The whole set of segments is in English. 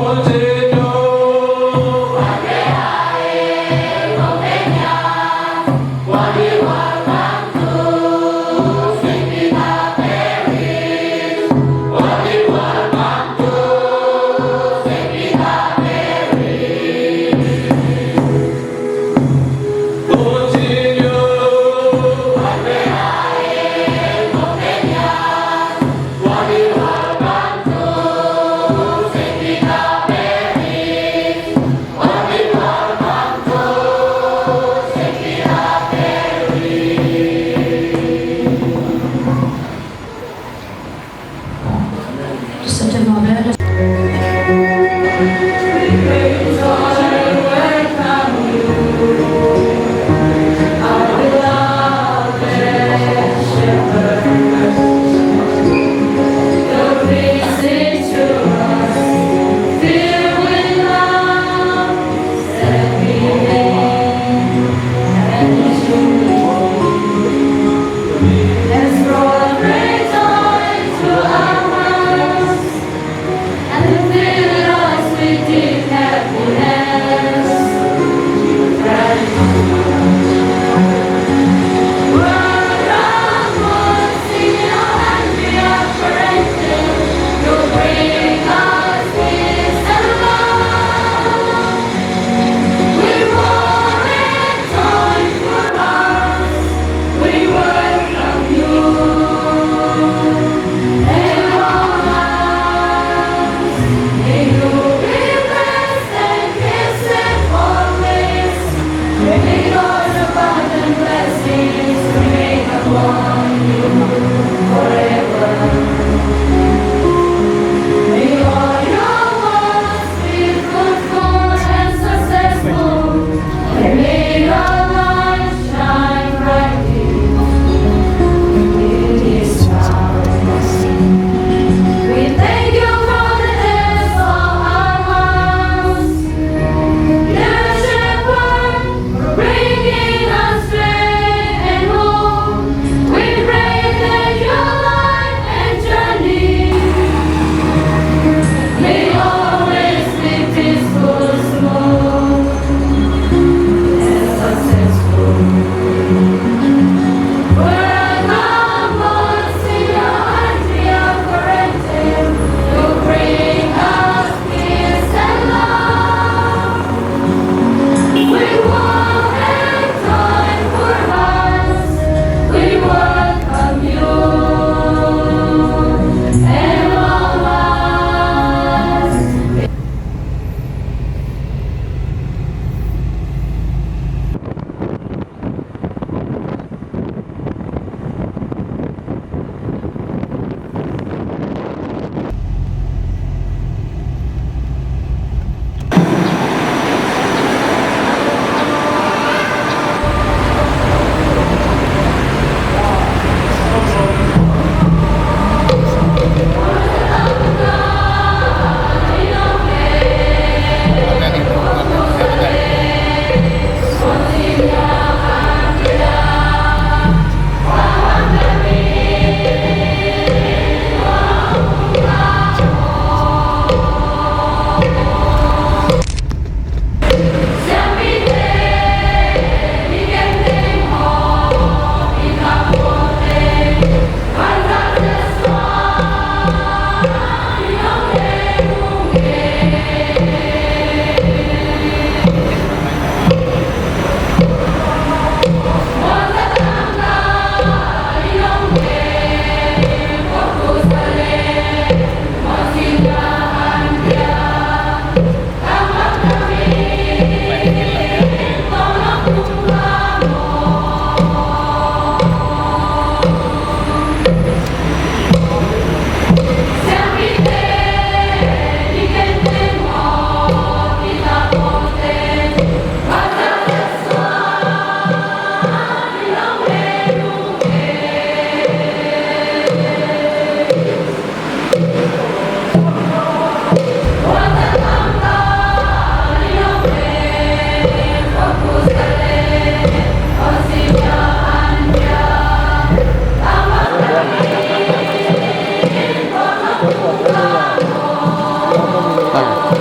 Siampi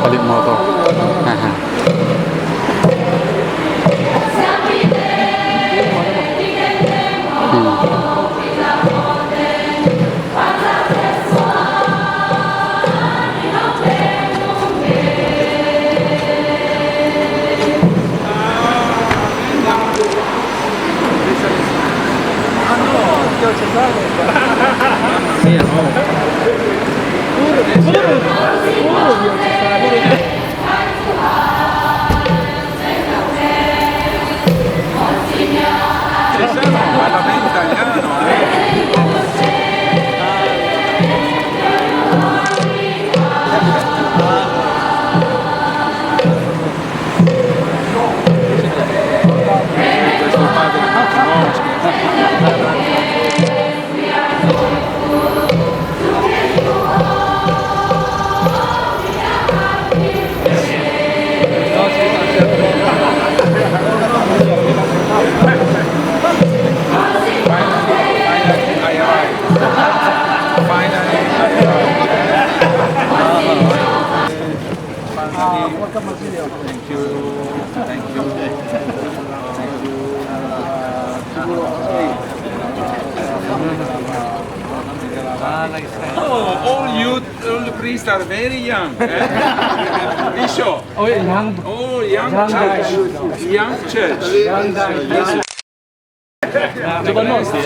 palit mo ako. Haha. All the priests are very young. Bishop. Oh, young. Oh, young church. Young church. Giovanotti.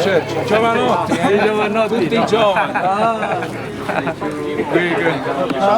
Giovanotti. Tutti giovani. Very good.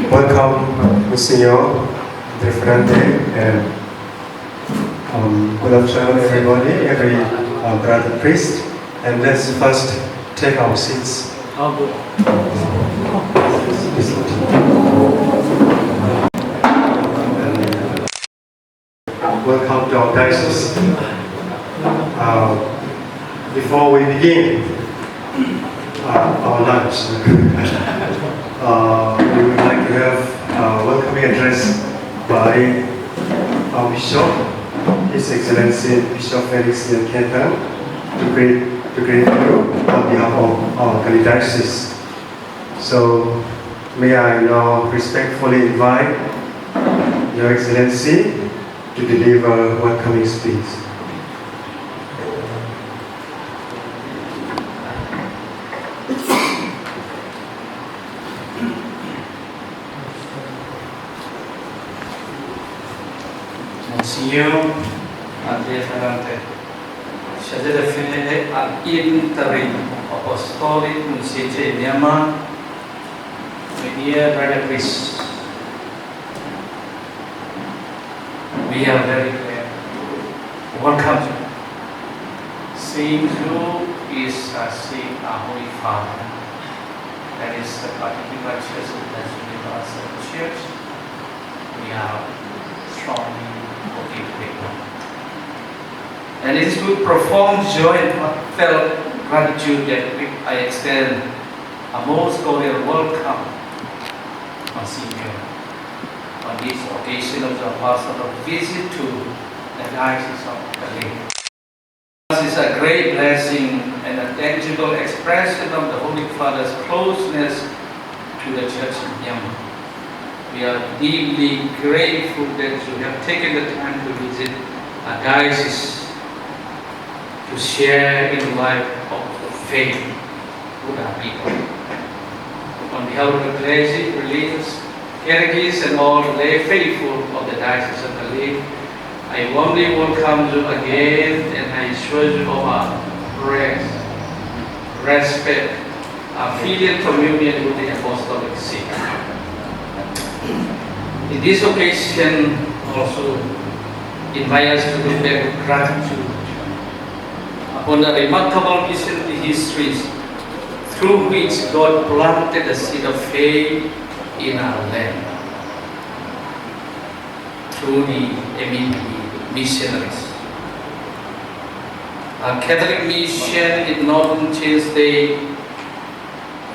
Welcome, Msgr, the Ferrante, and good afternoon, everybody, every brother priest. And let's first take our seats. Welcome to our diocese. Before we begin our lunch, we would like to have a welcoming address by our Bishop, His Excellency Bishop Felix Yangon to greet you on behalf of our Kalay Diocese. So, may I now respectfully invite Your Excellency to deliver welcoming speech. Msgr Andrea Ferrante, Siadawpa al interim apostolic Nuncio Myanmar, my dear brother priest, we are very glad to welcome you. Seeing you is seeing our Holy Father. That is the particular church that universal church. We are strongly motivated. And it is with profound joy and heartfelt gratitude that I extend a most cordial welcome, Msgr, on this occasion of the pastoral visit to the Diocese of Kalay. This is a great blessing and a tangible expression of the Holy Father's closeness to the Church in Myanmar. We are deeply grateful that you have taken the time to visit our diocese to share in the life of the faith with our people. On behalf of the clergy, religious, catechists, and all lay faithful of the Diocese of Kalay, I warmly welcome you again, and I assure you of our praise, respect, our filial communion with the Apostolic See. In this occasion, also invite us to look back with gratitude upon the remarkable missionary histories through which God planted the seed of faith in our land through the MNP missionaries. Our Catholic mission did not change day,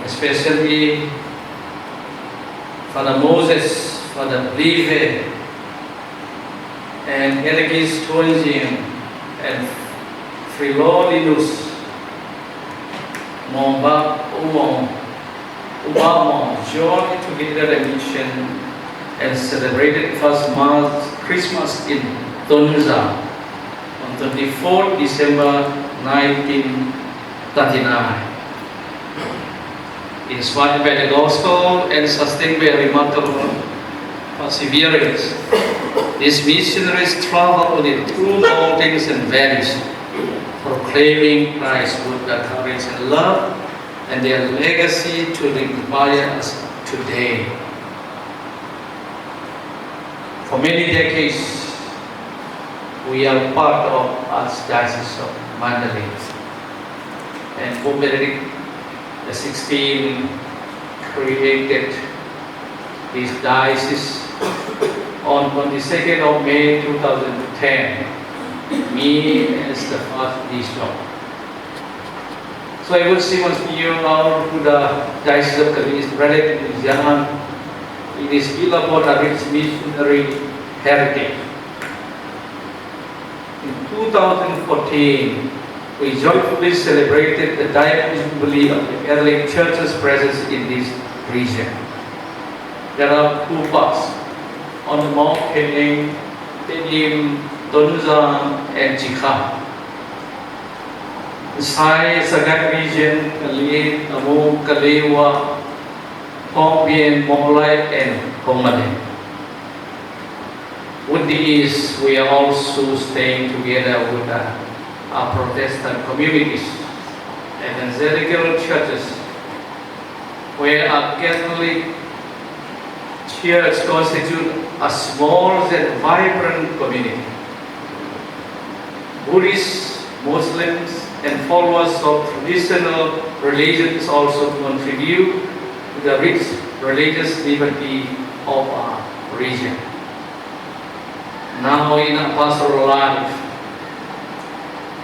especially Father Moses, Father Live, and Elegis Tuanjian, and Frilolinus, Momba Umamo joined together a mission and celebrated first Christmas in Donza on 24 December 1939. Inspired by the gospel and sustained by a remarkable perseverance, these missionaries traveled in through mountains and valleys, proclaiming Christ with the courage and love, and their legacy to inspire us today. For many decades, we are part of Archdiocese of Mandalay, and Pope Benedict XVI created this diocese on 22nd of May 2010, me as the first bishop. So I will say once you now to the Diocese of Kalay is relatively young. It is built upon a rich missionary heritage. In 2014, we joyfully celebrated the diocese jubilee of the Catholic Church's presence in this region. There are two parts on the Mount Hening, Tedim, Donza, and Jika. Inside Sagat region, Kalay, Amu, Kalaywa, Hongbian, Monglai, and Hongmane. With these, we are also staying together with our Protestant communities, evangelical churches, where our Catholic Church constitutes a small and vibrant community. Buddhists, Muslims, and followers of traditional religions also contribute to the rich religious liberty of our region. Now in our pastoral life,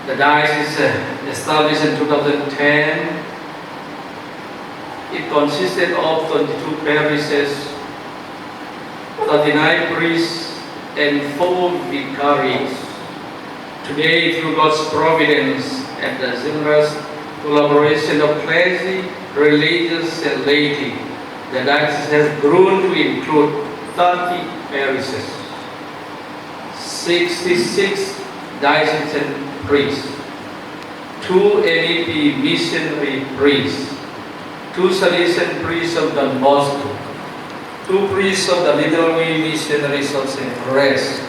the diocese established in 2010, it consisted of 22 parishes, 39 priests, and 4 vicaries. Today, through God's providence and the generous collaboration of clergy, religious, and laity, the diocese has grown to include 30 parishes, 66 diocesan priests, 2 NEP missionary priests, 2 Salesian priests of Don Bosco, 2 priests of the Little Way Missionaries of St. Grace,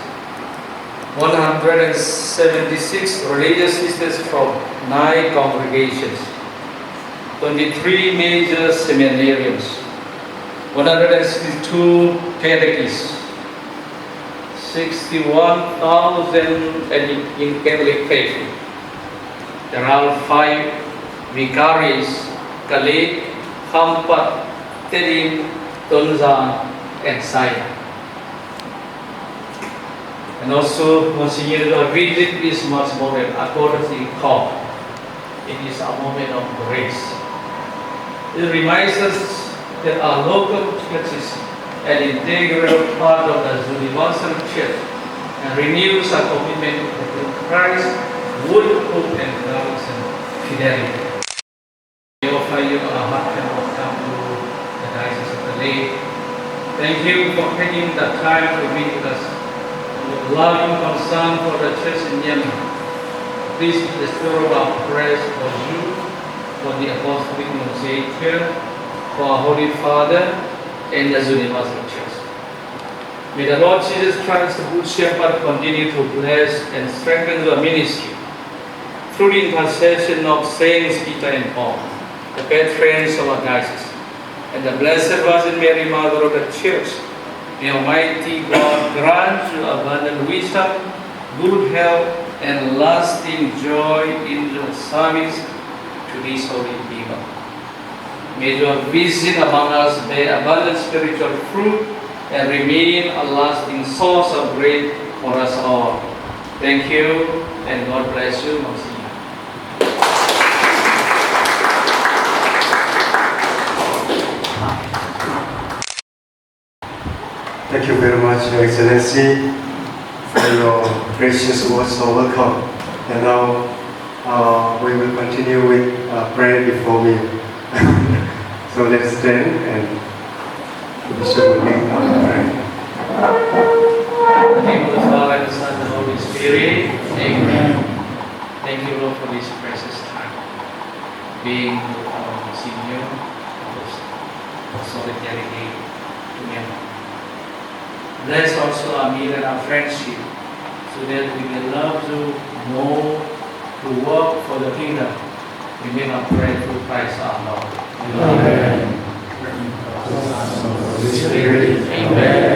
176 religious sisters from 9 congregations, 23 major seminarians, 162 catechists, 61,000 in Catholic faith. There are 5 vicaries: Kalay, Hampat, Tedim, Donza, and Saya. And also, Monsignor, our visit is much more than a courtesy call. It is a moment of grace. It reminds us that our local church is an integral part of the universal church and renews our commitment to Christ, wood, hope, and love and fidelity. We offer you a heartfelt welcome to the Diocese of Kalay. Thank you for taking the time to be with us. With loving concern for the church in Yemen, please be the spirit of our prayers for you, for the Apostolic Mosaic Church, for our Holy Father, and the universal church. May the Lord Jesus Christ, the Good Shepherd, continue to bless and strengthen the ministry through the intercession of Saints Peter and Paul, the patrons of our diocese, and the Blessed Virgin Mary, Mother of the Church. May Almighty God grant you abundant wisdom, good health, and lasting joy in the service to these holy people. May your visit among us bear abundant spiritual fruit and remain a lasting source of grace for us all. Thank you, and God bless you, Monsignor. Thank you very much, Your Excellency, for your gracious words of welcome. And now we will continue with prayer before me. So let's stand and the Bishop will lead our prayer. In the name of the Father, and the Son, and the Holy Spirit. Amen. Thank you, Lord, for this precious time. Being with our senior, solidarity to Myanmar. Bless also our meal and our friendship, so that we may love to know, to work for the kingdom. We may not pray through Christ our Lord. Amen. Amen.